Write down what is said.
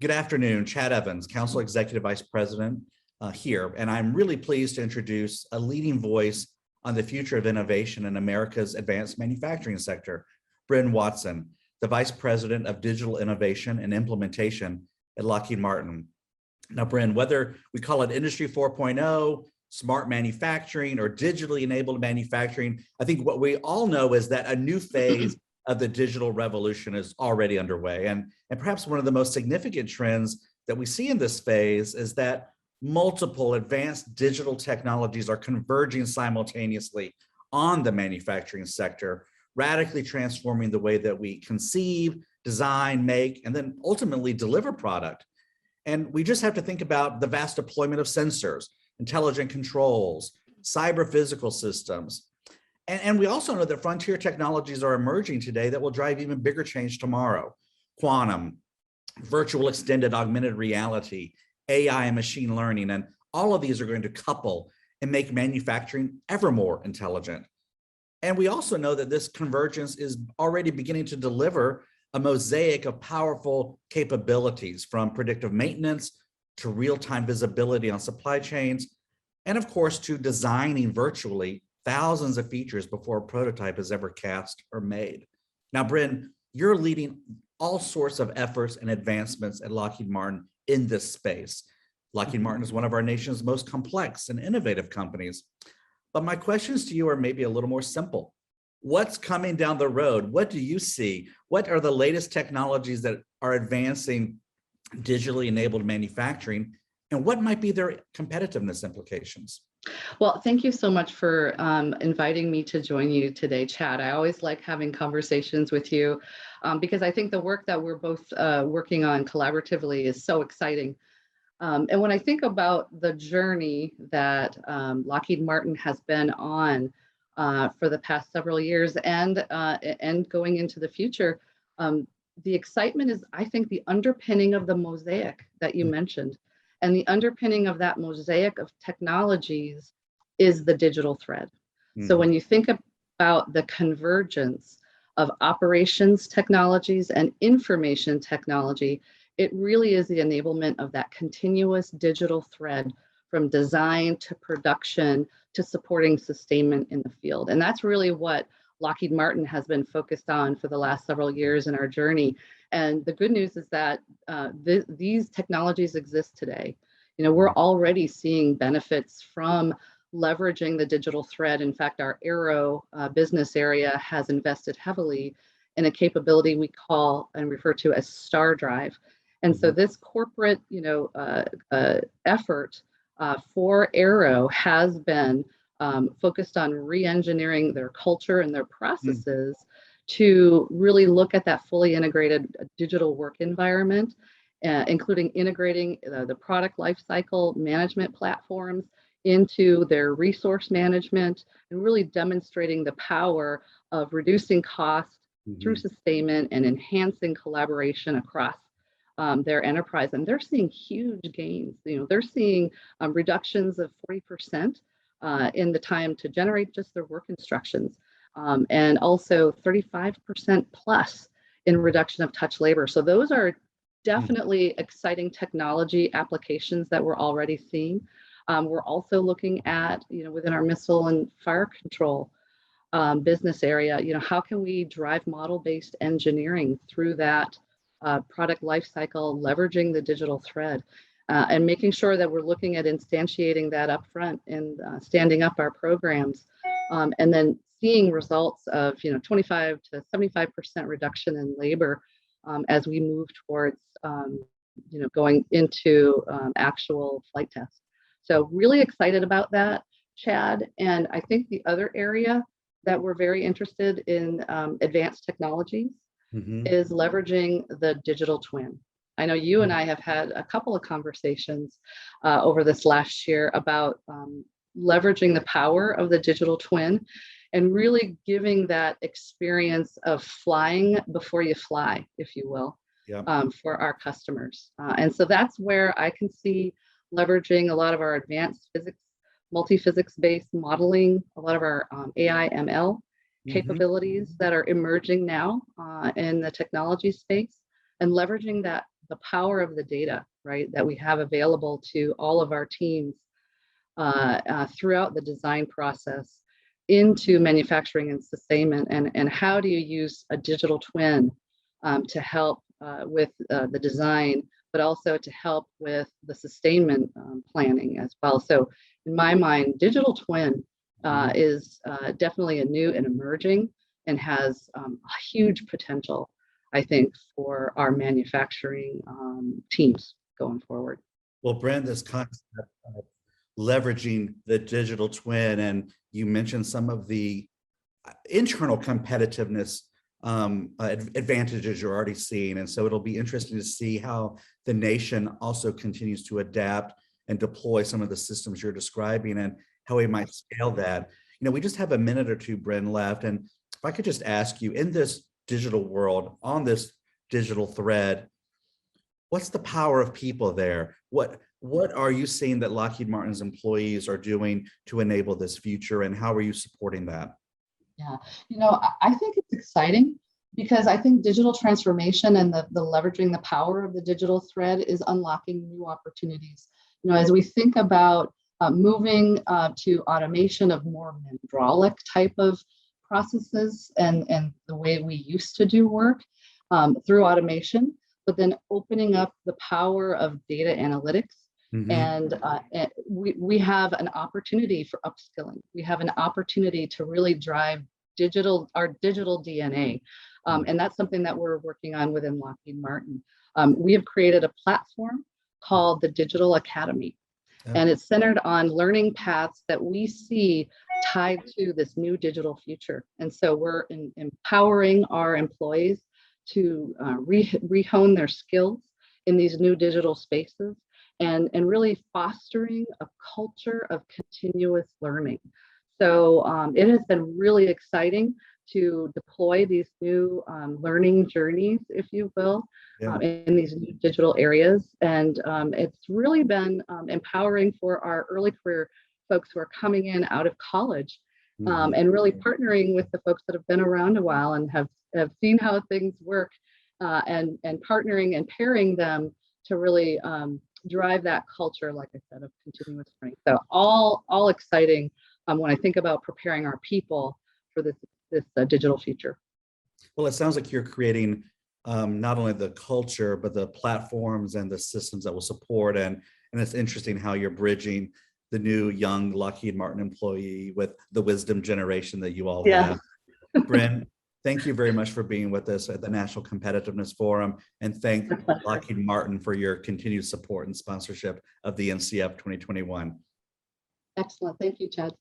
Good afternoon, Chad Evans, Council Executive Vice President here, and I'm really pleased to introduce a leading voice on the future of innovation in America's advanced manufacturing sector, Bryn Watson, the Vice President of Digital Innovation and Implementation at Lockheed Martin. Now, Bryn, whether we call it Industry 4.0, smart manufacturing, or digitally enabled manufacturing, I think what we all know is that a new phase of the digital revolution is already underway. And perhaps one of the most significant trends that we see in this phase is that multiple advanced digital technologies are converging simultaneously on the manufacturing sector, radically transforming the way that we conceive, design, make, and then ultimately deliver product. And we just have to think about the vast deployment of sensors, intelligent controls, cyber physical systems. And we also know that frontier technologies are emerging today that will drive even bigger change tomorrow. Quantum, virtual extended augmented reality, AI and machine learning, and all of these are going to couple and make manufacturing ever more intelligent. And we also know that this convergence is already beginning to deliver a mosaic of powerful capabilities, from predictive maintenance to real-time visibility on supply chains, and of course to designing virtually thousands of features before a prototype is ever cast or made. Now, Bryn, you're leading all sorts of efforts and advancements at Lockheed Martin in this space. Lockheed Martin is one of our nation's most complex and innovative companies. But my questions to you are maybe a little more simple. What's coming down the road? What do you see? What are the latest technologies that are advancing digitally enabled manufacturing? And what might be their competitiveness implications? Well, thank you so much for inviting me to join you today, Chad. I always like having conversations with you because I think the work that we're both working on collaboratively is so exciting. And when I think about the journey that Lockheed Martin has been on for the past several years and going into the future, the excitement is, I think, the underpinning of the mosaic that you mentioned. And the underpinning of that mosaic of technologies is the digital thread. So when you think about the convergence of operations technologies and information technology, it really is the enablement of that continuous digital thread from design to production to supporting sustainment in the field. And that's really what Lockheed Martin has been focused on for the last several years in our journey. And the good news is that these technologies exist today. You know, we're already seeing benefits from leveraging the digital thread. In fact, our Aero business area has invested heavily in a capability we call and refer to as Star Drive. And so this corporate, effort for Aero has been focused on re-engineering their culture and their processes to really look at that fully integrated digital work environment, including integrating the product lifecycle management platforms into their resource management and really demonstrating the power of reducing costs through sustainment and enhancing collaboration across their enterprise. And they're seeing huge gains. They're seeing reductions of 40% in the time to generate just their work instructions. And also 35% plus in reduction of touch labor. So those are definitely exciting technology applications that we're already seeing. We're also looking at, within our missile and fire control business area, how can we drive model-based engineering through that product lifecycle, leveraging the digital thread, and making sure that we're looking at instantiating that upfront and standing up our programs, and then seeing results of 25 to 75% reduction in labor as we move towards going into actual flight tests. So really excited about that, Chad. And I think the other area that we're very interested in advanced technologies is leveraging the digital twin. I know you and I have had a couple of conversations over this last year about leveraging the power of the digital twin and really giving that experience of flying before you fly, if you will, for our customers. And so that's where I can see leveraging a lot of our advanced physics, multi-physics-based modeling, a lot of our AI ML capabilities that are emerging now in the technology space, and leveraging that the power of the data, right, that we have available to all of our teams throughout the design process into manufacturing and sustainment, and how do you use a digital twin to help with the design, but also to help with the sustainment planning as well. So in my mind, digital twin is definitely a new and emerging, and has a huge potential, I think, for our manufacturing teams going forward. Well, Brent, this concept of leveraging the digital twin, and you mentioned some of the internal competitiveness advantages you're already seeing. And so it'll be interesting to see how the nation also continues to adapt and deploy some of the systems you're describing, and how we might scale that. You know, we just have a minute or two, Bryn, left. And if I could just ask you, in this digital world, on this digital thread, what's the power of people there? What are you seeing that Lockheed Martin's employees are doing to enable this future, and how are you supporting that? Yeah, I think it's exciting, because I think digital transformation and the leveraging the power of the digital thread is unlocking new opportunities. As we think about moving to automation of more hydraulic type of processes, and the way we used to do work through automation, but then opening up the power of data analytics. And we have an opportunity for upskilling. We have an opportunity to really drive our digital DNA. And that's something that we're working on within Lockheed Martin. We have created a platform called the Digital Academy. And it's centered on learning paths that we see tied to this new digital future. And so we're empowering our employees to rehone their skills in these new digital spaces, and really fostering a culture of continuous learning. So it has been really exciting to deploy these new learning journeys, if you will, in these new digital areas. And it's really been empowering for our early career folks who are coming in out of college, and really partnering with the folks that have been around a while and have seen how things work, and partnering and pairing them to really drive that culture, like I said, of continuous learning. So all exciting when I think about preparing our people for this digital future. Well, it sounds like you're creating not only the culture, but the platforms and the systems that will support. And it's interesting how you're bridging the new young Lockheed Martin employee with the wisdom generation that you all have. Bryn, thank you very much for being with us at the National Competitiveness Forum, and thank Lockheed Martin for your continued support and sponsorship of the NCF 2021. Excellent. Thank you, Chad.